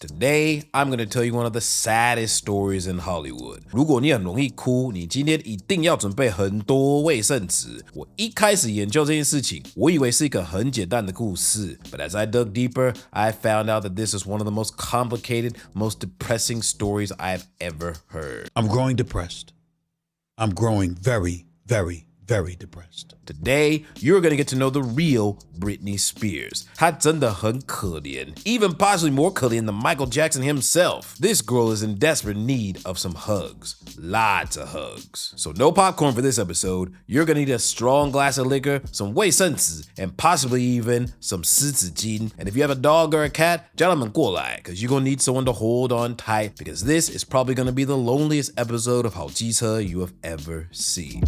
Today, I'm going to tell you one of the saddest stories in Hollywood. 如果你很容易哭，你今天一定要准备很多卫生纸。我一开始研究这件事情，我以为是一个很简单的故事， but as I dug deeper, I found out that this is one of the most complicated, most depressing stories I've ever heard. I'm growing depressed. I'm growing very, very, very depressed. Today, you're gonna get to know the real Britney Spears. 她真的很可怜, even possibly more 可怜 than Michael Jackson himself. This girl is in desperate need of some hugs. Lots of hugs. So no popcorn for this episode. You're gonna need a strong glass of liquor, some 卫生纸, and possibly even some 湿纸巾. And if you have a dog or a cat, 叫他们过来, cause you're gonna need someone to hold on tight, because this is probably gonna be the loneliest episode of 好机车 you have ever seen.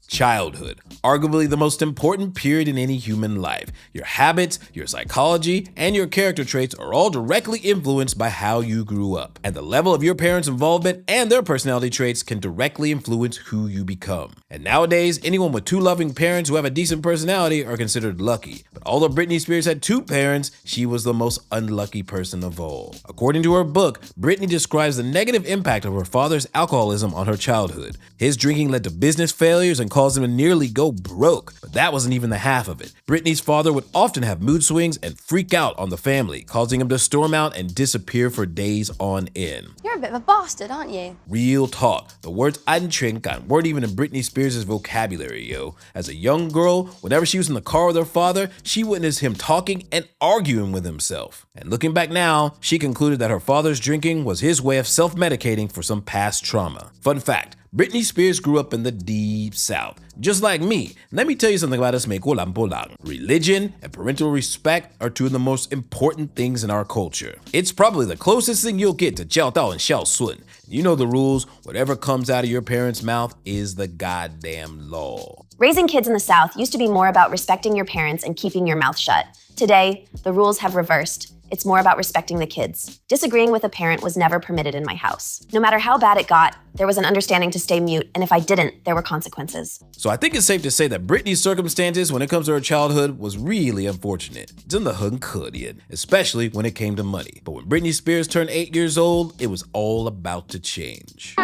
Childhood, arguably the most important period in any human life. Your habits, your psychology, and your character traits are all directly influenced by how you grew up. And the level of your parents' involvement and their personality traits can directly influence who you become. And nowadays, anyone with two loving parents who have a decent personality are considered lucky. But although Britney Spears had two parents, she was the most unlucky person of all. According to her book, Britney describes the negative impact of her father's alcoholism on her childhood. His drinking led to business failures and caused him to nearly go broke, but that wasn't even the half of it. Britney's father would often have mood swings and freak out on the family, causing him to storm out and disappear for days on end. You're a bit of a bastard, aren't you? Real talk. The words 安全感 weren't even in Britney Spears' vocabulary, yo. As a young girl, whenever she was in the car with her father, she witnessed him talking and arguing with himself. And looking back now, she concluded that her father's drinking was his way of self-medicating for some past trauma. Fun fact, Britney Spears grew up in the deep South, just like me. Let me tell you something about us 美国南部人. Religion and parental respect are two of the most important things in our culture. It's probably the closest thing you'll get to 教导 and 孝顺. You know the rules. Whatever comes out of your parents' mouth is the goddamn law. Raising kids in the South used to be more about respecting your parents and keeping your mouth shut. Today, the rules have reversed. It's more about respecting the kids. Disagreeing with a parent was never permitted in my house. No matter how bad it got, there was an understanding to stay mute, and if I didn't, there were consequences. So I think it's safe to say that Britney's circumstances when it comes to her childhood was really unfortunate. 真的很可怜, especially when it came to money. But when Britney Spears turned 8 years old, it was all about to change.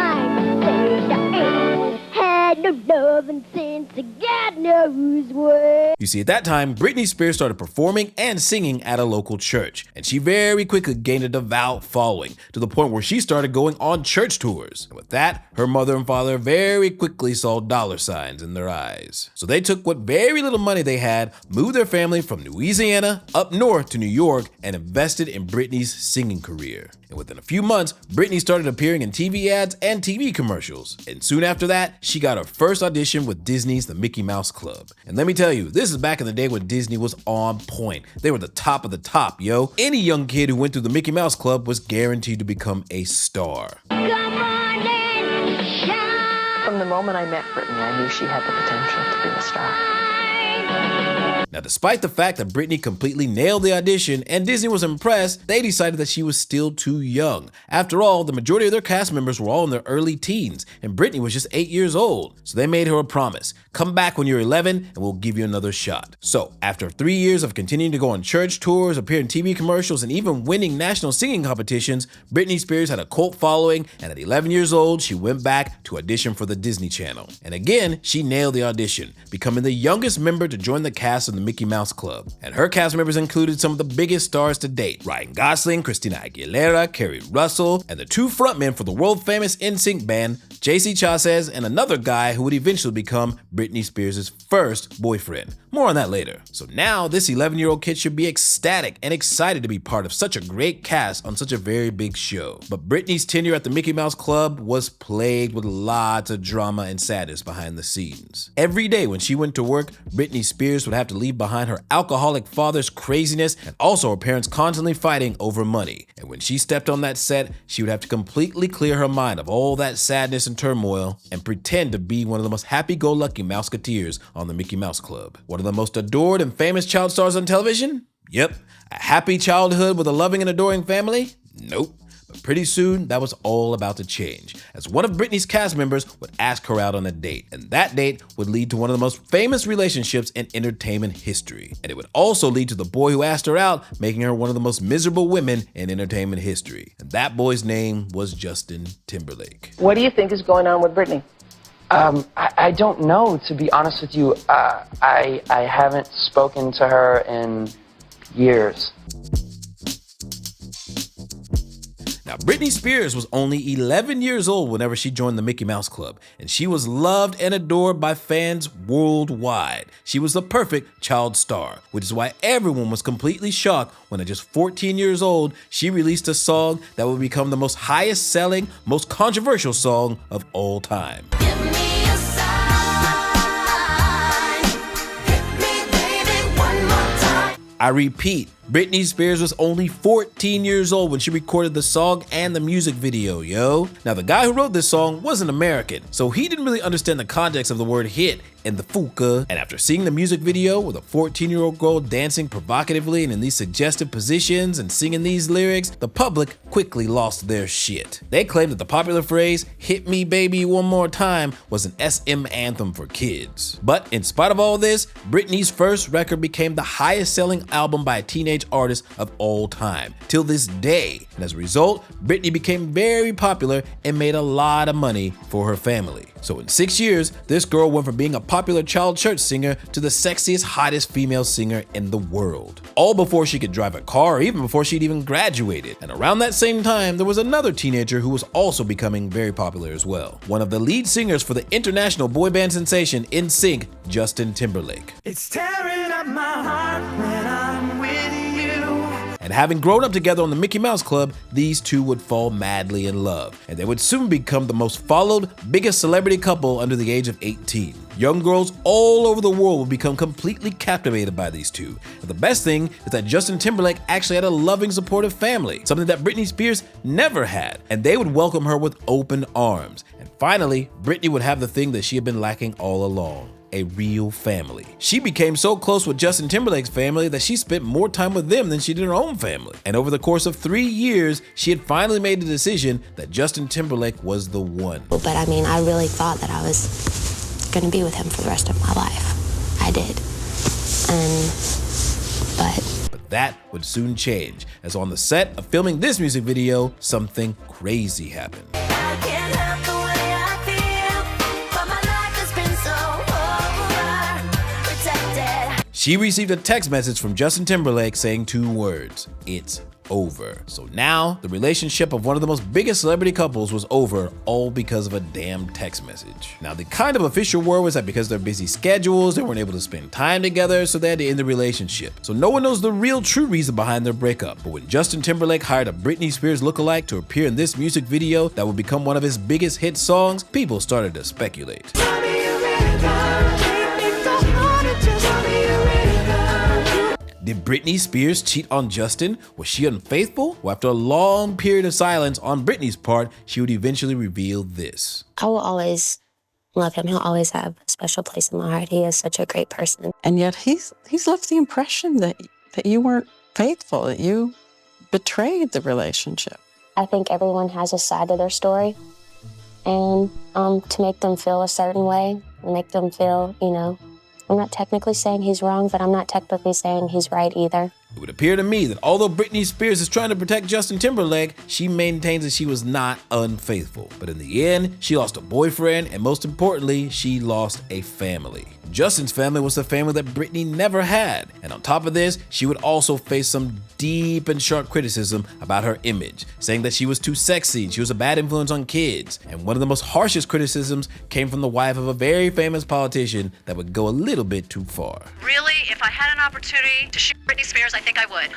No love and sense, God knows what. You see, at that time, Britney Spears started performing and singing at a local church, and she very quickly gained a devout following to the point where she started going on church tours. And with that, her mother and father very quickly saw dollar signs in their eyes. So they took what very little money they had, moved their family from Louisiana up north to New York, and invested in Britney's singing career. And within a few months, Britney started appearing in TV ads and TV commercials. And soon after that, she got her first audition with Disney's The Mickey Mouse Club. And let me tell you, this is back in the day when Disney was on point. They were the top of the top, yo. Any young kid who went through the Mickey Mouse Club was guaranteed to become a star. Come on and shine. From the moment I met Britney, I knew she had the potential to be a star. Now, despite the fact that Britney completely nailed the audition and Disney was impressed, they decided that she was still too young. After all, the majority of their cast members were all in their early teens, and Britney was just 8 years old. So they made her a promise. Come back when you're 11 and we'll give you another shot. So, after 3 years of continuing to go on church tours, appear in TV commercials, and even winning national singing competitions, Britney Spears had a cult following, and at 11 years old, she went back to audition for the Disney Channel. And again, she nailed the audition, becoming the youngest member to join the cast of the Mickey Mouse Club. And her cast members included some of the biggest stars to date: Ryan Gosling, Christina Aguilera, Kerry Russell, and the two frontmen for the world-famous NSYNC band, JC Chasez, and another guy who would eventually become Britney Spears' first boyfriend. More on that later. So now, this 11-year-old kid should be ecstatic and excited to be part of such a great cast on such a very big show. But Britney's tenure at the Mickey Mouse Club was plagued with lots of drama and sadness behind the scenes. Every day when she went to work, Britney Spears would have to leave behind her alcoholic father's craziness and also her parents constantly fighting over money. And when she stepped on that set, she would have to completely clear her mind of all that sadness and turmoil and pretend to be one of the most happy-go-lucky Mouseketeers on the Mickey Mouse Club. One of the most adored and famous child stars on television? Yep. A happy childhood with a loving and adoring family? Nope. But pretty soon, that was all about to change, as one of Britney's cast members would ask her out on a date, and that date would lead to one of the most famous relationships in entertainment history. And it would also lead to the boy who asked her out, making her one of the most miserable women in entertainment history. And that boy's name was Justin Timberlake. What do you think is going on with Britney? I don't know, to be honest with you. I haven't spoken to her in years. Now, Britney Spears was only 11 years old whenever she joined the Mickey Mouse Club, and she was loved and adored by fans worldwide. She was the perfect child star, which is why everyone was completely shocked when at just 14 years old, she released a song that would become the most highest selling, most controversial song of all time. Give me a sign. Hit me, baby, one more time. I repeat, Britney Spears was only 14 years old when she recorded the song and the music video, yo. Now, the guy who wrote this song wasn't American, so he didn't really understand the context of the word hit and the fuka. And after seeing the music video with a 14-year-old girl dancing provocatively and in these suggestive positions and singing these lyrics, the public quickly lost their shit. They claimed that the popular phrase, "hit me baby one more time," was an SM anthem for kids. But in spite of all this, Britney's first record became the highest selling album by a teenage artist of all time, till this day. And as a result, Britney became very popular and made a lot of money for her family. So in 6 years, this girl went from being a popular child church singer to the sexiest, hottest female singer in the world. All before she could drive a car, or even before she'd even graduated. And around that same time, there was another teenager who was also becoming very popular as well. One of the lead singers for the international boy band sensation NSYNC, Justin Timberlake. It's tearing up my heart when I'm with you. And having grown up together on the Mickey Mouse Club, these two would fall madly in love, and they would soon become the most followed, biggest celebrity couple under the age of 18. Young girls all over the world would become completely captivated by these two. And the best thing is that Justin Timberlake actually had a loving, supportive family, something that Britney Spears never had, and they would welcome her with open arms. And finally, Britney would have the thing that she had been lacking all along: a real family. She became so close with Justin Timberlake's family that she spent more time with them than she did her own family. And over the course of 3 years, she had finally made the decision that Justin Timberlake was the one. But I mean, I really thought that I was gonna be with him for the rest of my life. I did. But that would soon change, as on the set of filming this music video, something crazy happened. I can't help the way I feel, but my life has been so overprotected. She received a text message from Justin Timberlake saying 2 words: "It's over." So now, the relationship of one of the most biggest celebrity couples was over, all because of a damn text message. Now, the kind of official word was that because of their busy schedules, they weren't able to spend time together, so they had to end the relationship. So no one knows the real true reason behind their breakup. But when Justin Timberlake hired a Britney Spears lookalike to appear in this music video that would become one of his biggest hit songs, people started to speculate. Tell me you're ready now. It's so hard to just tell me you're ready now. Did Britney Spears cheat on Justin? Was she unfaithful? Well, after a long period of silence on Britney's part, she would eventually reveal this. I will always love him. He'll always have a special place in my heart. He is such a great person. And yet he's left the impression that you weren't faithful, that you betrayed the relationship. I think everyone has a side to their story. And to make them feel a certain way, and make them feel, you know, I'm not technically saying he's wrong, but I'm not technically saying he's right either. It would appear to me that although Britney Spears is trying to protect Justin Timberlake, she maintains that she was not unfaithful. But in the end, she lost a boyfriend, and most importantly, she lost a family. Justin's family was the family that Britney never had. And on top of this, she would also face some deep and sharp criticism about her image, saying that she was too sexy and she was a bad influence on kids. And one of the most harshest criticisms came from the wife of a very famous politician that would go a little bit too far. Really, if I had an opportunity to shoot Britney Spears, I think I would.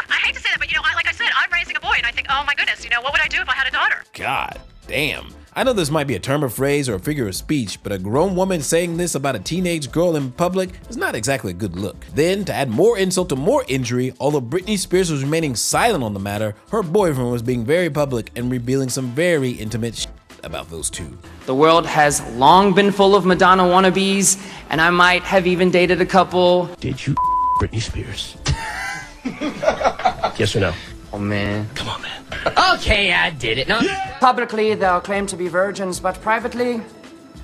I hate to say that, but like I said, I'm raising a boy, and I think, oh my goodness, what would I do if I had a daughter? God damn. I know this might be a term of phrase or a figure of speech, but a grown woman saying this about a teenage girl in public is not exactly a good look. Then, to add more insult to more injury, although Britney Spears was remaining silent on the matter, her boyfriend was being very public and revealing some very intimate shit about those two. The world has long been full of Madonna wannabes, and I might have even dated a couple. Did you Britney Spears? Yes or no? Oh man. Come on, man. Okay, I did it. No. Publicly, they'll claim to be virgins, but privately,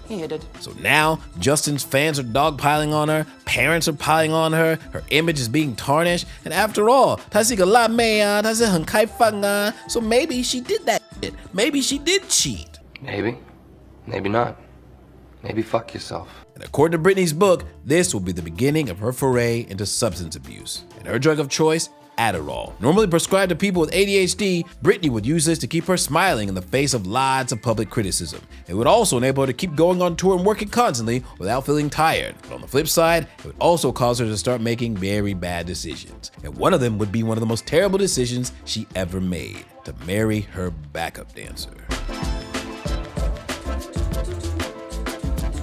he hid it. So now, Justin's fans are dogpiling on her, parents are piling on her image is being tarnished, and after all, 她是一个辣妹啊，她是很开放啊, so maybe she did that shit. Maybe she did cheat. Maybe. Maybe not. Maybe fuck yourself. And according to Britney's book, this will be the beginning of her foray into substance abuse. And her drug of choice, Adderall. Normally prescribed to people with ADHD, Britney would use this to keep her smiling in the face of lots of public criticism. It would also enable her to keep going on tour and working constantly without feeling tired. But on the flip side, it would also cause her to start making very bad decisions. And one of them would be one of the most terrible decisions she ever made: to marry her backup dancer.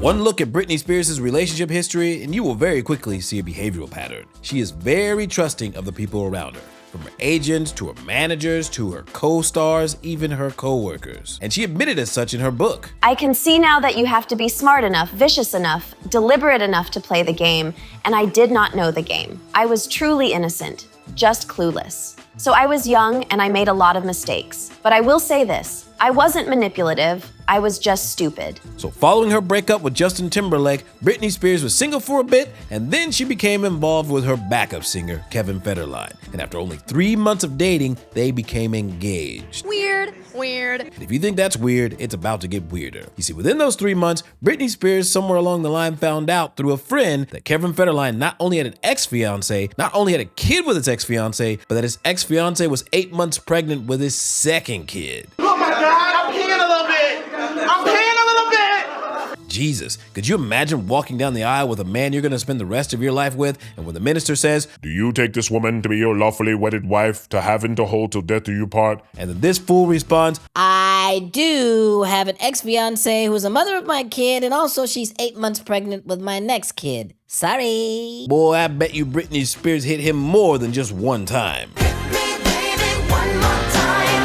One look at Britney Spears' relationship history and you will very quickly see a behavioral pattern. She is very trusting of the people around her, from her agents to her managers to her co-stars, even her co-workers. And she admitted as such in her book. I can see now that you have to be smart enough, vicious enough, deliberate enough to play the game, and I did not know the game. I was truly innocent, just clueless. So I was young and I made a lot of mistakes. But I will say this, I wasn't manipulative, I was just stupid. So following her breakup with Justin Timberlake, Britney Spears was single for a bit, and then she became involved with her backup singer, Kevin Federline. And after only 3 months of dating, they became engaged. Weird. And if you think that's weird, it's about to get weirder. You see, within those 3 months, Britney Spears somewhere along the line found out through a friend that Kevin Federline not only had an ex-fiance, not only had a kid with his ex-fiance, but that his ex-fiance was 8 months pregnant with his second kid. Oh my God, I'm peeing a little bit. I'm peeing a little bit. Jesus, could you imagine walking down the aisle with a man you're gonna spend the rest of your life with, and when the minister says, "Do you take this woman to be your lawfully wedded wife, to have and to hold till death do you part?" And then this fool responds, "I do have an ex-fiance who's a mother of my kid, and also she's 8 months pregnant with my next kid. Sorry." Boy, I bet you Britney Spears hit him more than just one time.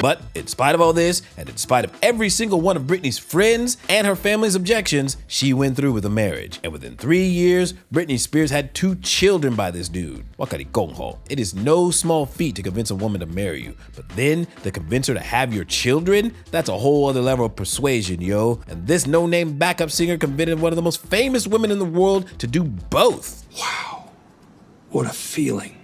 But in spite of all this, and in spite of every single one of Britney's friends and her family's objections, she went through with the marriage. And within 3 years, Britney Spears had 2 children by this dude. It is no small feat to convince a woman to marry you, but then to convince her to have your children? That's a whole other level of persuasion, yo. And this no-name backup singer convinced one of the most famous women in the world to do both. Wow, what a feeling.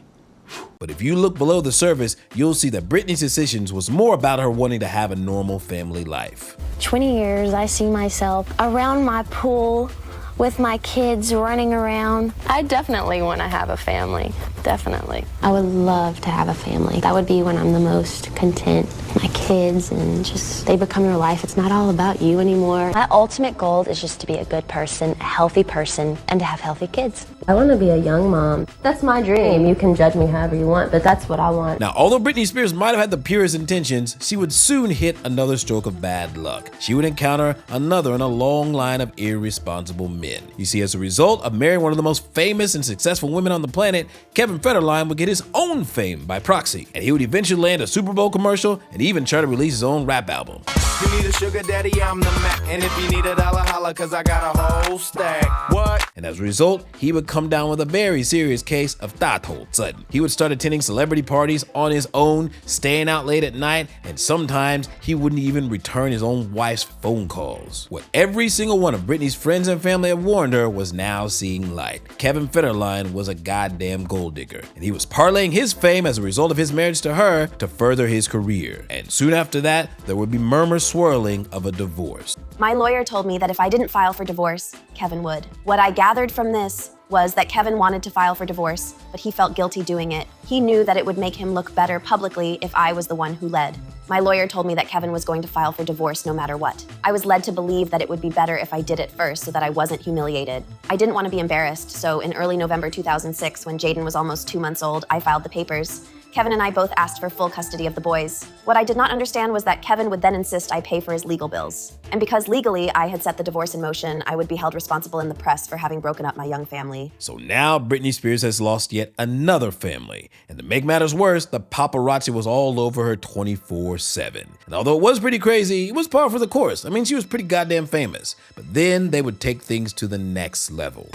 But if you look below the surface, you'll see that Britney's decisions was more about her wanting to have a normal family life. 20 years, I see myself around my pool with my kids running around. I definitely want to have a family, definitely. I would love to have a family. That would be when I'm the most content. My kids and just, they become your life. It's not all about you anymore. My ultimate goal is just to be a good person, a healthy person, and to have healthy kids. I want to be a young mom. That's my dream. You can judge me however you want, but that's what I want. Now, although Britney Spears might have had the purest intentions, she would soon hit another stroke of bad luck. She would encounter another in a long line of irresponsible men. You see, as a result of marrying one of the most famous and successful women on the planet, Kevin Federline would get his own fame by proxy, and he would eventually land a Super Bowl commercial and even try to release his own rap album. You need a sugar daddy, I'm the Mac. And if you need $1, holla, cause I got a whole stack. What? And as a result, he would come down with a very serious case of 她的舞者. He would start attending celebrity parties on his own, staying out late at night, and sometimes he wouldn't even return his own wife's phone calls. What every single one of Britney's friends and family had warned her was now seeing light. Kevin Federline was a goddamn gold digger, and he was parlaying his fame as a result of his marriage to her to further his career. And soon after that, there would be murmurs swirling of a divorce. My lawyer told me that if I didn't file for divorce, Kevin would. What I gathered from this was that Kevin wanted to file for divorce, but he felt guilty doing it. He knew that it would make him look better publicly if I was the one who led. My lawyer told me that Kevin was going to file for divorce no matter what. I was led to believe that it would be better if I did it first so that I wasn't humiliated. I didn't want to be embarrassed, so in early November 2006, when Jaden was almost 2 months old, I filed the papers. Kevin and I both asked for full custody of the boys. What I did not understand was that Kevin would then insist I pay for his legal bills. And because legally I had set the divorce in motion, I would be held responsible in the press for having broken up my young family. So now Britney Spears has lost yet another family. And to make matters worse, the paparazzi was all over her 24/7. And although it was pretty crazy, it was par for the course. I mean, she was pretty goddamn famous. But then they would take things to the next level.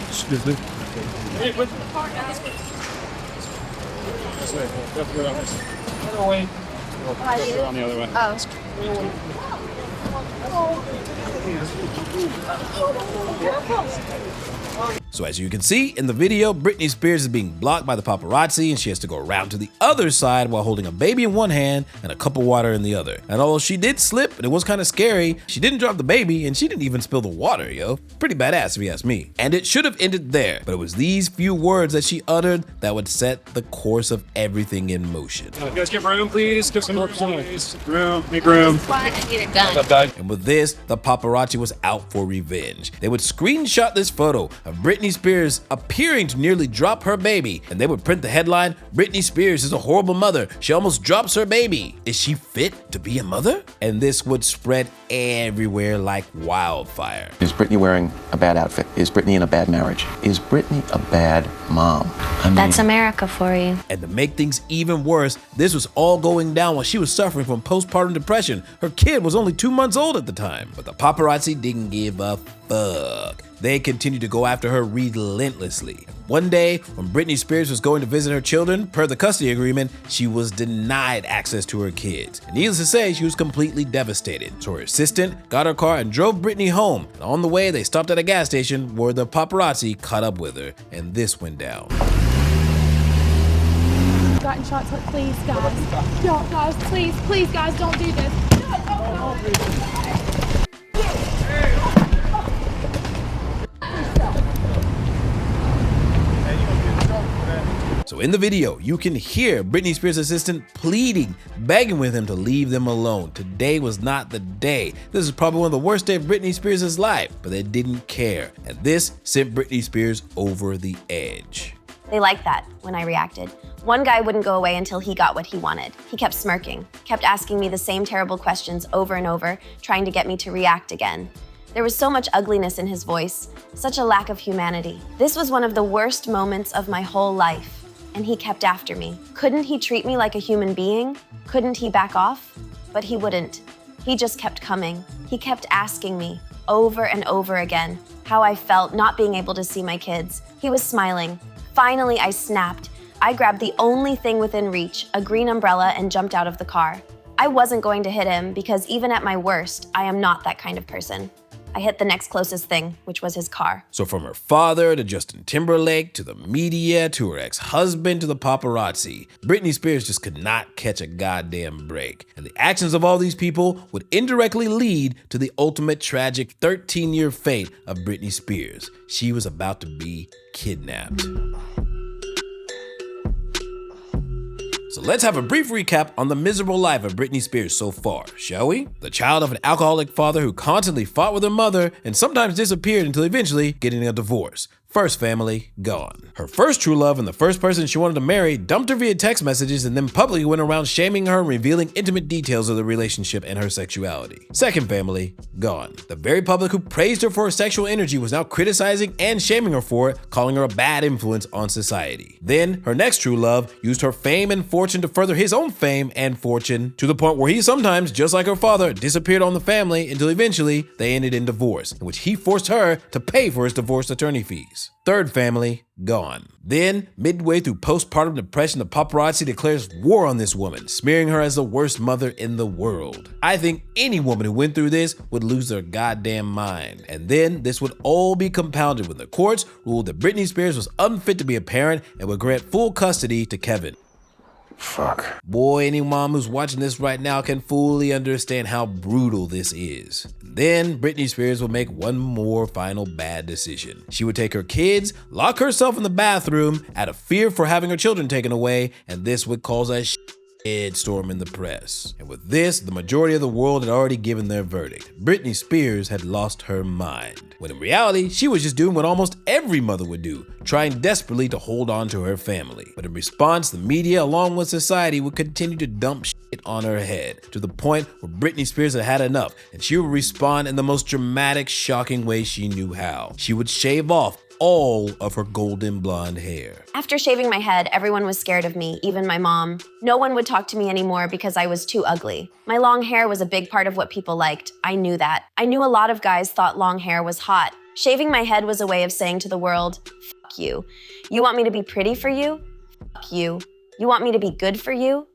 Excuse me. So as you can see in the video, Britney Spears is being blocked by the paparazzi and she has to go around to the other side while holding a baby in one hand and a cup of water in the other. And although she did slip and it was kind of scary, she didn't drop the baby and she didn't even spill the water, yo. Pretty badass if you ask me. And it should have ended there, but it was these few words that she uttered that would set the course of everything in motion. You guys give room, please. Give some room, please. Room, make room. And with this, the paparazzi was out for revenge. They would screenshot this photo of Britney Spears appearing to nearly drop her baby, and they would print the headline, "Britney Spears is a horrible mother. She almost drops her baby. Is she fit to be a mother?" And this would spread everywhere like wildfire. Is Britney wearing a bad outfit? Is Britney in a bad marriage? Is Britney a bad mom? That's America for you. And to make things even worse, this was all going down while she was suffering from postpartum depression. Her kid was only 2 months old at the time. But the paparazzi didn't give a fuck. They continued to go after her relentlessly. One day, when Britney Spears was going to visit her children, per the custody agreement, she was denied access to her kids. And needless to say, she was completely devastated. So her assistant got her car and drove Britney home. And on the way, they stopped at a gas station where the paparazzi caught up with her. And this went down. Gotten shots, please, guys. Don't, guys, please, guys, don't do this. No. So in the video, you can hear Britney Spears' assistant pleading, begging with him to leave them alone. Today was not the day. This is probably one of the worst days of Britney Spears' life, but they didn't care. And this sent Britney Spears over the edge. They liked that when I reacted. One guy wouldn't go away until he got what he wanted. He kept smirking, kept asking me the same terrible questions over and over, trying to get me to react again. There was so much ugliness in his voice, such a lack of humanity. This was one of the worst moments of my whole life. And he kept after me. Couldn't he treat me like a human being? Couldn't he back off? But he wouldn't. He just kept coming. He kept asking me over and over again how I felt not being able to see my kids. He was smiling. Finally, I snapped. I grabbed the only thing within reach, a green umbrella, and jumped out of the car. I wasn't going to hit him because even at my worst, I am not that kind of person. I hit the next closest thing, which was his car. So from her father to Justin Timberlake to the media to her ex-husband to the paparazzi, Britney Spears just could not catch a goddamn break. And the actions of all these people would indirectly lead to the ultimate tragic 13-year fate of Britney Spears. She was about to be kidnapped. So let's have a brief recap on the miserable life of Britney Spears so far, shall we? The child of an alcoholic father who constantly fought with her mother and sometimes disappeared until eventually getting a divorce. First family, gone. Her first true love and the first person she wanted to marry dumped her via text messages and then publicly went around shaming her and revealing intimate details of the relationship and her sexuality. Second family, gone. The very public who praised her for her sexual energy was now criticizing and shaming her for it, calling her a bad influence on society. Then, her next true love used her fame and fortune to further his own fame and fortune, to the point where he sometimes, just like her father, disappeared on the family until eventually they ended in divorce, in which he forced her to pay for his divorce attorney fees. Third family, gone. Then, midway through postpartum depression, the paparazzi declares war on this woman, smearing her as the worst mother in the world. I think any woman who went through this would lose their goddamn mind. And then, this would all be compounded when the courts ruled that Britney Spears was unfit to be a parent and would grant full custody to Kevin. Fuck. Boy, any mom who's watching this right now can fully understand how brutal this is. Then Britney Spears will make one more final bad decision. She would take her kids, lock herself in the bathroom out of fear for having her children taken away, and this would cause a storm in the press. And with this, the majority of the world had already given their verdict. Britney Spears had lost her mind. When in reality, she was just doing what almost every mother would do, trying desperately to hold on to her family. But in response, the media, along with society, would continue to dump shit on her head, to the point where Britney Spears had had enough, and she would respond in the most dramatic, shocking way she knew how. She would shave off all of her golden blonde hair. After shaving my head, everyone was scared of me, even my mom. No one would talk to me anymore because I was too ugly. My long hair was a big part of what people liked. I knew that. I knew a lot of guys thought long hair was hot. Shaving my head was a way of saying to the world, "Fuck Fuck you. You want me to be pretty for you? Fuck you. You want me to be good for you?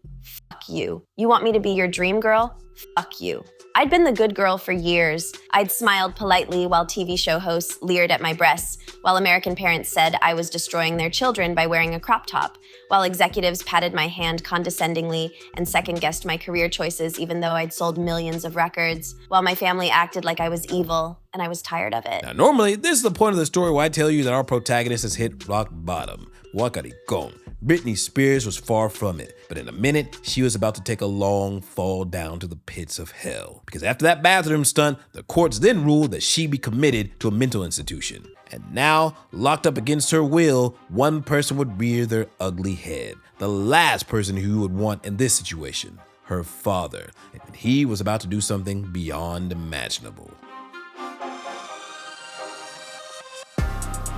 Fuck you. You want me to be your dream girl? Fuck you. I'd been the good girl for years. I'd smiled politely while TV show hosts leered at my breasts, while American parents said I was destroying their children by wearing a crop top, while executives patted my hand condescendingly and second-guessed my career choices even though I'd sold millions of records, while my family acted like I was evil, and I was tired of it. Now, normally, this is the point of the story where I tell you that our protagonist has hit rock bottom. Wakarikon. Britney Spears was far from it, but in a minute, she was about to take a long fall down to the pits of hell. Because after that bathroom stunt, the courts then ruled that she be committed to a mental institution. And now, locked up against her will, one person would rear their ugly head. The last person who would want in this situation, her father. And he was about to do something beyond imaginable.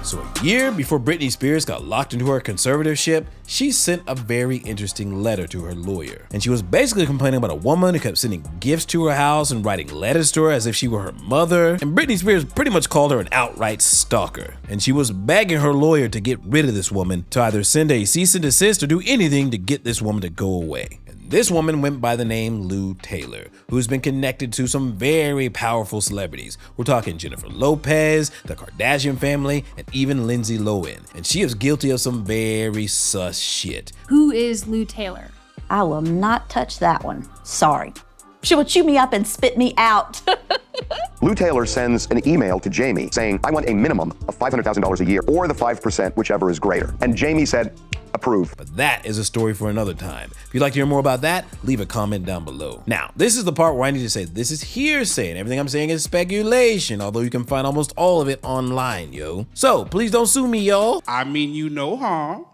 So a year before Britney Spears got locked into her conservatorship, she sent a very interesting letter to her lawyer. And she was basically complaining about a woman who kept sending gifts to her house and writing letters to her as if she were her mother. And Britney Spears pretty much called her an outright stalker. And she was begging her lawyer to get rid of this woman, to either send a cease and desist or do anything to get this woman to go away. This woman went by the name Lou Taylor, who's been connected to some very powerful celebrities. We're talking Jennifer Lopez, the Kardashian family, and even Lindsay Lohan. And she is guilty of some very sus shit. Who is Lou Taylor? I will not touch that one. Sorry. She will chew me up and spit me out. Lou Taylor sends an email to Jamie saying, I want a minimum of $500,000 a year or the 5%, whichever is greater. And Jamie said, approve. But that is a story for another time. If you'd like to hear more about that, leave a comment down below. Now, this is the part where I need to say this is hearsay and everything I'm saying is speculation, although you can find almost all of it online, yo. So please don't sue me, y'all. I mean you no harm,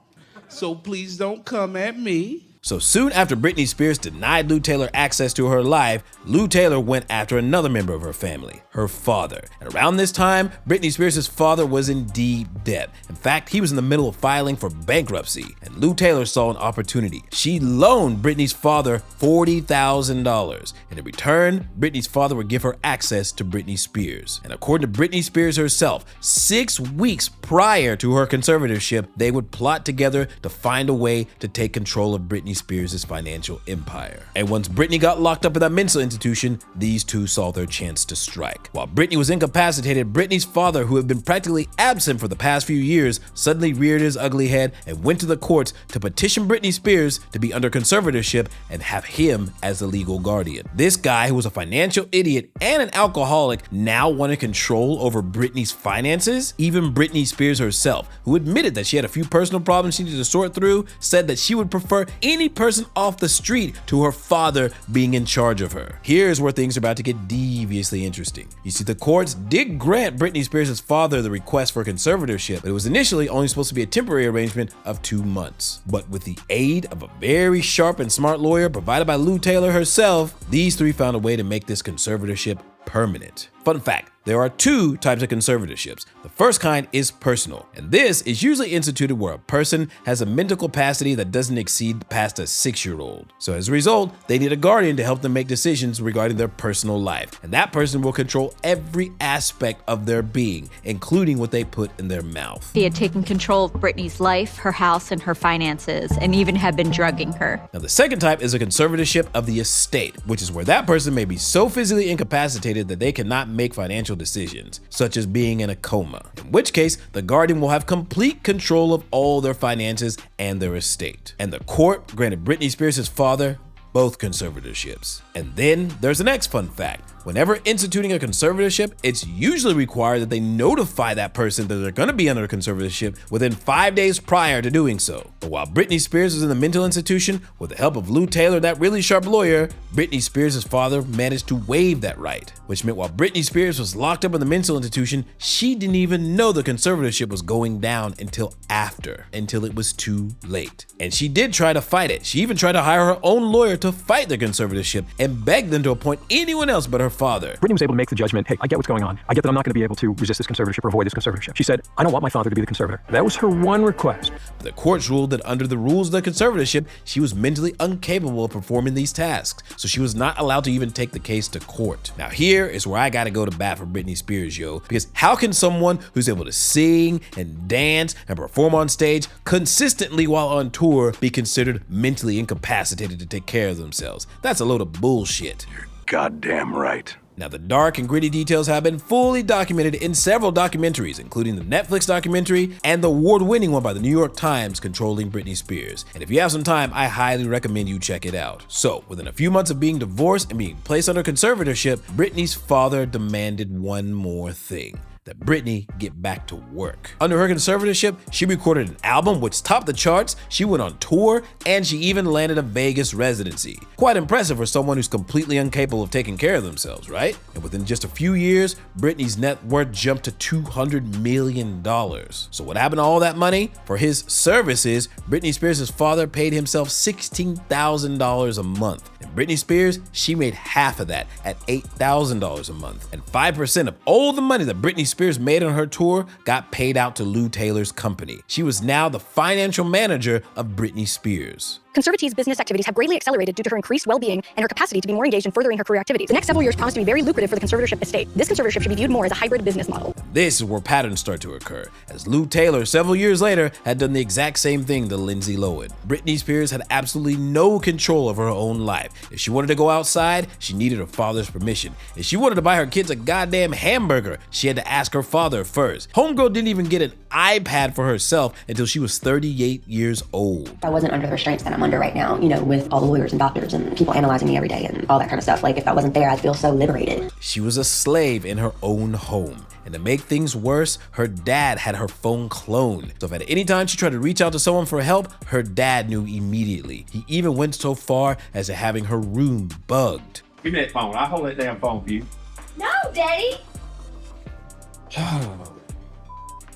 so please don't come at me. So soon after Britney Spears denied Lou Taylor access to her life, Lou Taylor went after another member of her family, her father. And around this time, Britney Spears' father was in deep debt. In fact, he was in the middle of filing for bankruptcy, and Lou Taylor saw an opportunity. She loaned Britney's father $40,000, and in return, Britney's father would give her access to Britney Spears. And according to Britney Spears herself, 6 weeks prior to her conservatorship, they would plot together to find a way to take control of Britney Spears' financial empire. And once Britney got locked up in that mental institution, these two saw their chance to strike. While Britney was incapacitated, Britney's father, who had been practically absent for the past few years, suddenly reared his ugly head and went to the courts to petition Britney Spears to be under conservatorship and have him as the legal guardian. This guy, who was a financial idiot and an alcoholic, now wanted control over Britney's finances. Even Britney Spears herself, who admitted that she had a few personal problems she needed to sort through, said that she would prefer any person off the street to her father being in charge of her. Here's where things are about to get deviously interesting. You see, the courts did grant Britney Spears' father the request for conservatorship, but it was initially only supposed to be a temporary arrangement of 2 months. But with the aid of a very sharp and smart lawyer provided by Lou Taylor herself, these three found a way to make this conservatorship permanent. Fun fact, there are 2 types of conservatorships. The first kind is personal, and this is usually instituted where a person has a mental capacity that doesn't exceed past a 6-year-old. So as a result, they need a guardian to help them make decisions regarding their personal life, and that person will control every aspect of their being, including what they put in their mouth. He had taken control of Britney's life, her house, and her finances, and even had been drugging her. Now, the second type is a conservatorship of the estate, which is where that person may be so physically incapacitated that they cannot make financial decisions, such as being in a coma, in which case the guardian will have complete control of all their finances and their estate. And the court granted Britney Spears' father both conservatorships. And then there's the next fun fact. Whenever instituting a conservatorship, it's usually required that they notify that person that they're gonna be under a conservatorship within 5 days prior to doing so. But while Britney Spears was in the mental institution, with the help of Lou Taylor, that really sharp lawyer, Britney Spears' father managed to waive that right, which meant while Britney Spears was locked up in the mental institution, she didn't even know the conservatorship was going down until it was too late. And she did try to fight it. She even tried to hire her own lawyer to fight the conservatorship and beg them to appoint anyone else but her her father. Britney was able to make the judgment, hey, I get what's going on. I get that I'm not going to be able to resist this conservatorship or avoid this conservatorship. She said, I don't want my father to be the conservator. That was her one request. But the courts ruled that under the rules of the conservatorship, she was mentally incapable of performing these tasks, so she was not allowed to even take the case to court. Now here is where I gotta go to bat for Britney Spears, yo, because how can someone who's able to sing and dance and perform on stage consistently while on tour be considered mentally incapacitated to take care of themselves? That's a load of bullshit. You're goddamn right. Now, the dark and gritty details have been fully documented in several documentaries, including the Netflix documentary and the award-winning one by the New York Times, Controlling Britney Spears. And if you have some time, I highly recommend you check it out. So, within a few months of being divorced and being placed under conservatorship, Britney's father demanded one more thing: that Britney get back to work. Under her conservatorship, she recorded an album which topped the charts, she went on tour, and she even landed a Vegas residency. Quite impressive for someone who's completely incapable of taking care of themselves, right? And within just a few years, Britney's net worth jumped to $200 million. So what happened to all that money? For his services, Britney Spears' father paid himself $16,000 a month. And Britney Spears, she made half of that at $8,000 a month. And 5% of all the money that Britney Spears made on her tour got paid out to Lou Taylor's company. She was now the financial manager of Britney Spears. Conservative's business activities have greatly accelerated due to her increased well-being and her capacity to be more engaged in furthering her career activities. The next several years promise to be very lucrative for the conservatorship estate. This conservatorship should be viewed more as a hybrid business model. This is where patterns start to occur, as Lou Taylor several years later had done the exact same thing to Lindsay Lohan. Britney Spears had absolutely no control of her own life. If she wanted to go outside, she needed her father's permission. If she wanted to buy her kids a goddamn hamburger, she had to ask her father first. Homegirl didn't even get an iPad for herself until she was 38 years old. I wasn't under the restraints that I'm under right now, with all the lawyers and doctors and people analyzing me every day and all that kind of stuff. Like, if I wasn't there, I'd feel so liberated. She was a slave in her own home. And to make things worse, her dad had her phone cloned. So if at any time she tried to reach out to someone for help, her dad knew immediately. He even went so far as to having her room bugged. Give me that phone. I'll hold that damn phone for you. No, Daddy.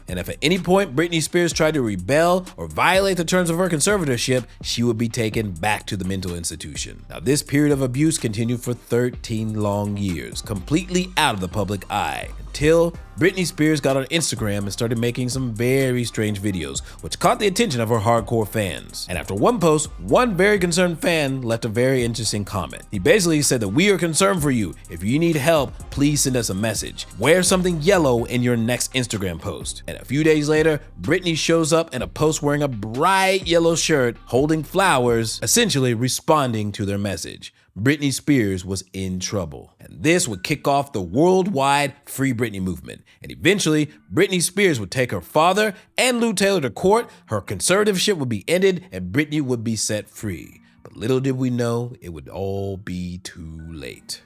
And if at any point Britney Spears tried to rebel or violate the terms of her conservatorship, she would be taken back to the mental institution. Now, this period of abuse continued for 13 long years, completely out of the public eye, until Britney Spears got on Instagram and started making some very strange videos, which caught the attention of her hardcore fans. And after one post, one very concerned fan left a very interesting comment. He basically said that we are concerned for you. If you need help, please send us a message. Wear something yellow in your next Instagram post. And a few days later, Britney shows up in a post wearing a bright yellow shirt, holding flowers, essentially responding to their message. Britney Spears was in trouble. And this would kick off the worldwide Free Britney movement. And eventually, Britney Spears would take her father and Lou Taylor to court, her conservatorship would be ended, and Britney would be set free. But little did we know, it would all be too late.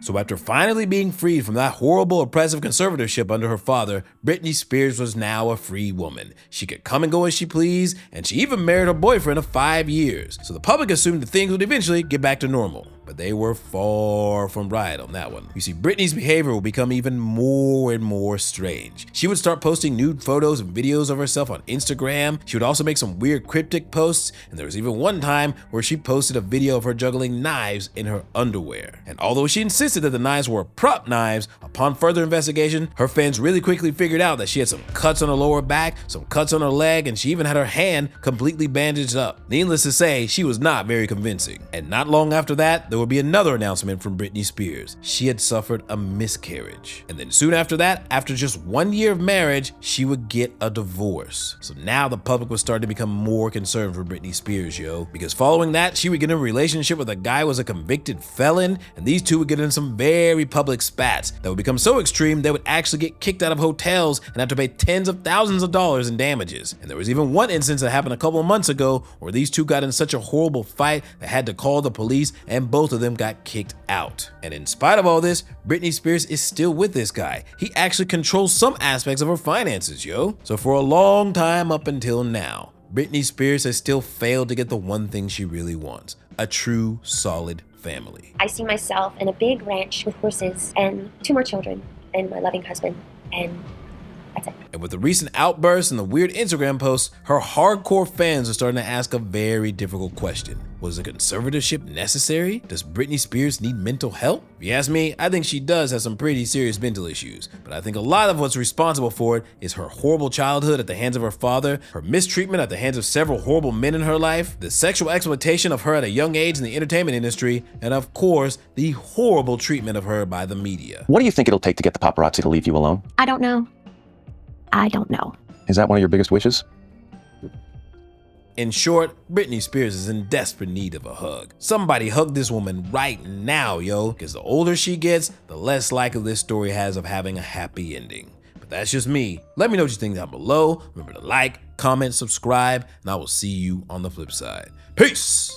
So after finally being freed from that horrible, oppressive conservatorship under her father, Britney Spears was now a free woman. She could come and go as she pleased, and she even married her boyfriend of 5 years. So the public assumed that things would eventually get back to normal. But they were far from right on that one. You see, Britney's behavior would become even more and more strange. She would start posting nude photos and videos of herself on Instagram. She would also make some weird cryptic posts, and there was even one time where she posted a video of her juggling knives in her underwear. And although she insisted that the knives were prop knives, upon further investigation, her fans really quickly figured out that she had some cuts on her lower back, some cuts on her leg, and she even had her hand completely bandaged up. Needless to say, she was not very convincing. And not long after that, there would be another announcement from Britney Spears. She had suffered a miscarriage. And then soon after that, after just 1 year of marriage, she would get a divorce. So now the public was starting to become more concerned for Britney Spears, yo. Because following that, she would get in a relationship with a guy who was a convicted felon, and these two would get in some very public spats that would become so extreme they would actually get kicked out of hotels and have to pay tens of thousands of dollars in damages. And there was even one instance that happened a couple of months ago where these two got in such a horrible fight they had to call the police, and both of them got kicked out. And in spite of all this, Britney Spears is still with this guy. He actually controls some aspects of her finances, yo. So for a long time up until now, Britney Spears has still failed to get the one thing she really wants: a true, solid family. I see myself in a big ranch with horses and 2 more children and my loving husband, and And with the recent outbursts and the weird Instagram posts, her hardcore fans are starting to ask a very difficult question. Was a conservatorship necessary? Does Britney Spears need mental help? If you ask me, I think she does have some pretty serious mental issues, but I think a lot of what's responsible for it is her horrible childhood at the hands of her father, her mistreatment at the hands of several horrible men in her life, the sexual exploitation of her at a young age in the entertainment industry, and of course, the horrible treatment of her by the media. What do you think it'll take to get the paparazzi to leave you alone? I don't know. I don't know. Is that one of your biggest wishes? In short, Britney Spears is in desperate need of a hug. Somebody hug this woman right now, yo, because the older she gets, the less likely this story has of having a happy ending. But that's just me. Let me know what you think down below. Remember to like, comment, subscribe, and I will see you on the flip side. Peace!